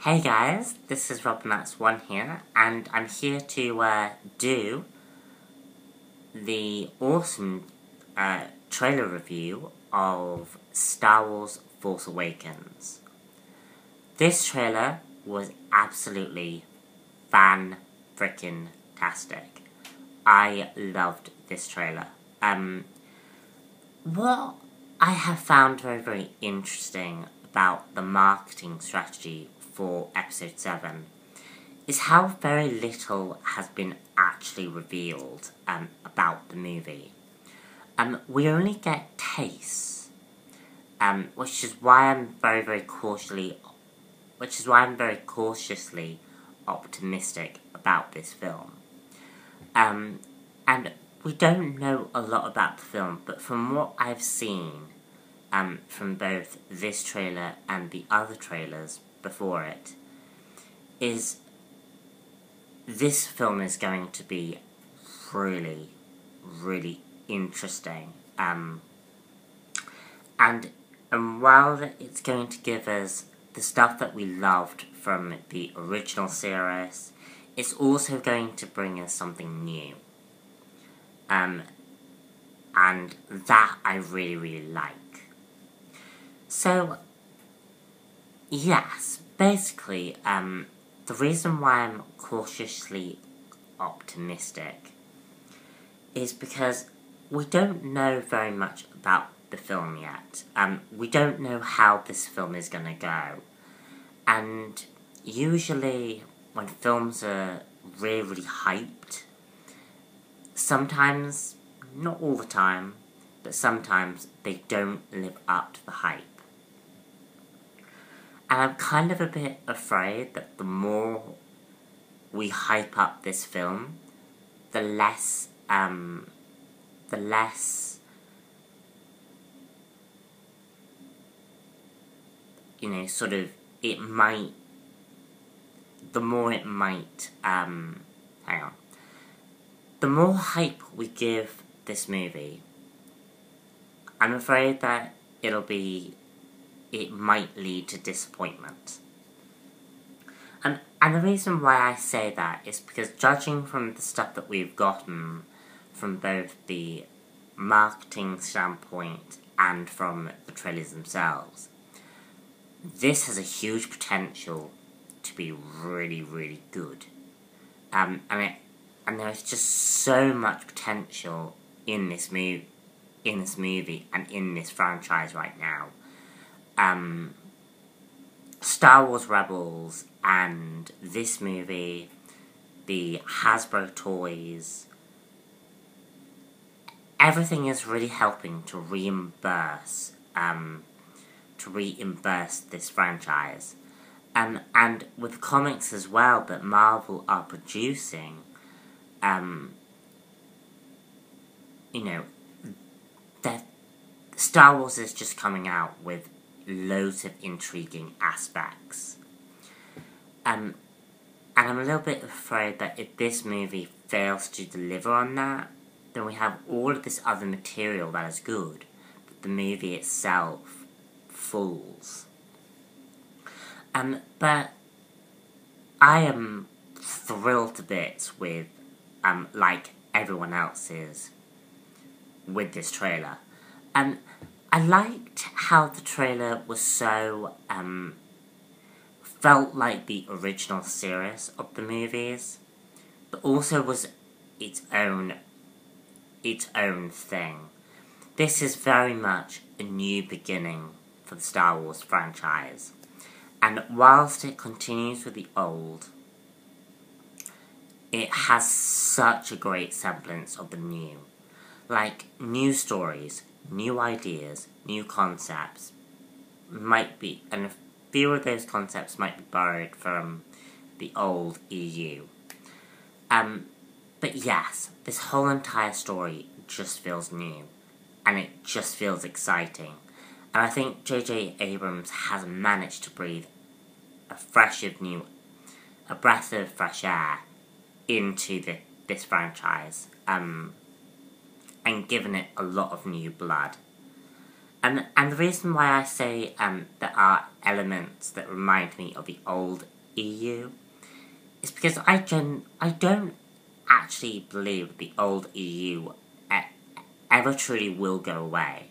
Hey guys, this is RobinMax1 here, and I'm here to do the awesome trailer review of Star Wars Force Awakens. This trailer was absolutely fan-frickin-tastic. I loved this trailer. What I have found very, very interesting about the marketing strategy for Episode 7 is how very little has been actually revealed about the movie. We only get tastes, which is why I'm very cautiously optimistic about this film. And we don't know a lot about the film, but from what I've seen, from both this trailer and the other trailers before it, is this film is going to be really, really interesting. And while it's going to give us the stuff that we loved from the original series, it's also going to bring us something new. And that I really, really like. So, yes, basically, the reason why I'm cautiously optimistic is because we don't know very much about the film yet. We don't know how this film is going to go. And usually, when films are really, really hyped, sometimes, not all the time, but sometimes they don't live up to the hype. And I'm kind of a bit afraid that the more we hype up this film, the less, you know, sort of, the more it might, the more hype we give this movie, I'm afraid that it might lead to disappointment. And the reason why I say that is because, judging from the stuff that we've gotten from both the marketing standpoint and from the trailers themselves, this has a huge potential to be really, really good. And there's just so much potential in this movie and in this franchise right now. Star Wars Rebels and this movie, the Hasbro toys, everything is really helping to reimburse this franchise. And with comics as well that Marvel are producing, you know, that Star Wars is just coming out with loads of intriguing aspects. And I'm a little bit afraid that if this movie fails to deliver on that, then we have all of this other material that is good, but the movie itself falls. But I am thrilled to bits with, like everyone else is, with this trailer. I liked how the trailer was so, felt like the original series of the movies, but also was its own thing. This is very much a new beginning for the Star Wars franchise. And whilst it continues with the old, it has such a great semblance of the new. Like, new stories, new ideas, new concepts might be, and a few of those concepts might be borrowed from the old EU. But yes, this whole entire story just feels new, and it just feels exciting. And I think J.J. Abrams has managed to breathe a breath of fresh air into this franchise, and given it a lot of new blood. And the reason why I say there are elements that remind me of the old EU is because I don't actually believe the old EU ever truly will go away.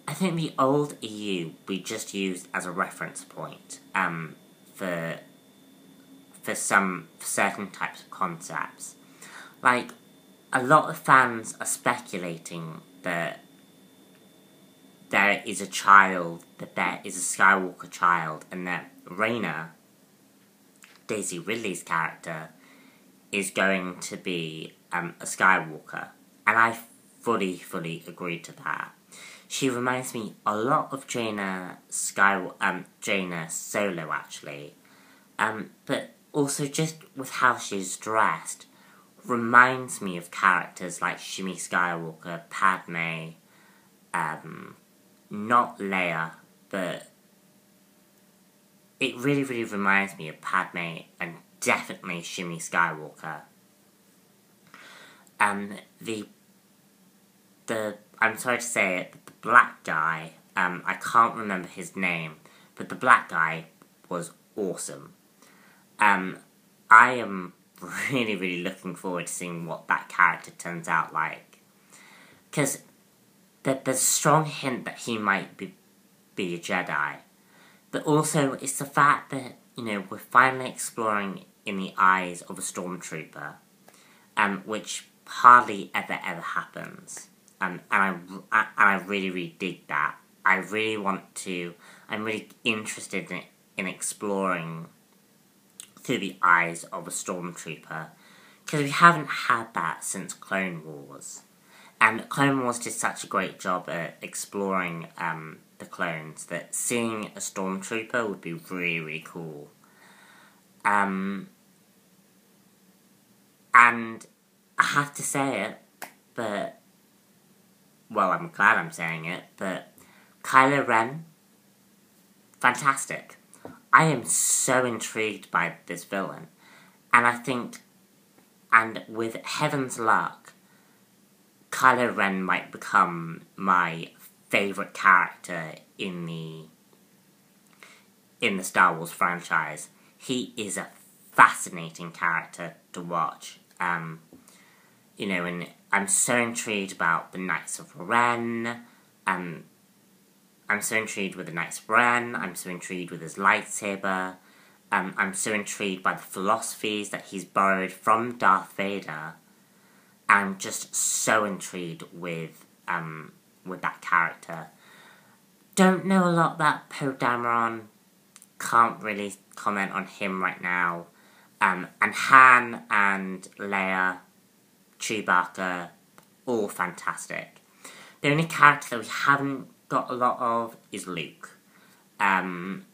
I think the old EU we just used as a reference point for certain types of concepts. Like, a lot of fans are speculating that there is a Skywalker child, and that Reyna, Daisy Ridley's character, is going to be a Skywalker. And I fully agree to that. She reminds me a lot of Jaina Solo, actually. But also just with how she's dressed, reminds me of characters like Shmi Skywalker, Padme, not Leia, but it really reminds me of Padme and definitely Shmi Skywalker. I'm sorry to say it, but the black guy, I can't remember his name, but the black guy was awesome. I am really looking forward to seeing what that character turns out like. Because there's a strong hint that he might be a Jedi. But also, it's the fact that, we're finally exploring in the eyes of a stormtrooper, which hardly ever happens. And I really dig that. I'm really interested in exploring through the eyes of a stormtrooper, because we haven't had that since Clone Wars. And Clone Wars did such a great job at exploring the clones that seeing a stormtrooper would be really cool. And I have to say it, but, well, I'm glad I'm saying it, but Kylo Ren, fantastic. I am so intrigued by this villain, and I think, and with heaven's luck, Kylo Ren might become my favourite character in the Star Wars franchise. He is a fascinating character to watch. And I'm so intrigued about the Knights of Ren. I'm so intrigued with the Knights of Ren. I'm so intrigued with his lightsaber. I'm so intrigued by the philosophies that he's borrowed from Darth Vader. I'm just so intrigued with that character. Don't know a lot about Poe Dameron. Can't really comment on him right now. And Han and Leia, Chewbacca, all fantastic. The only character that we haven't got a lot of is Luke. And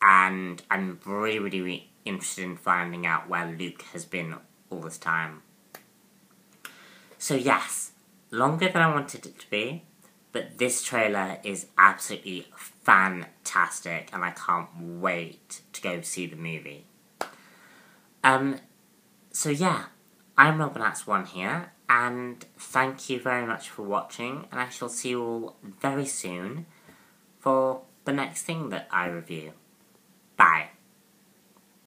I'm really interested in finding out where Luke has been all this time. So yes, longer than I wanted it to be, but this trailer is absolutely fantastic, and I can't wait to go see the movie. So yeah, I'm Robinax1 here, and thank you very much for watching, and I shall see you all very soon for the next thing that I review. Bye.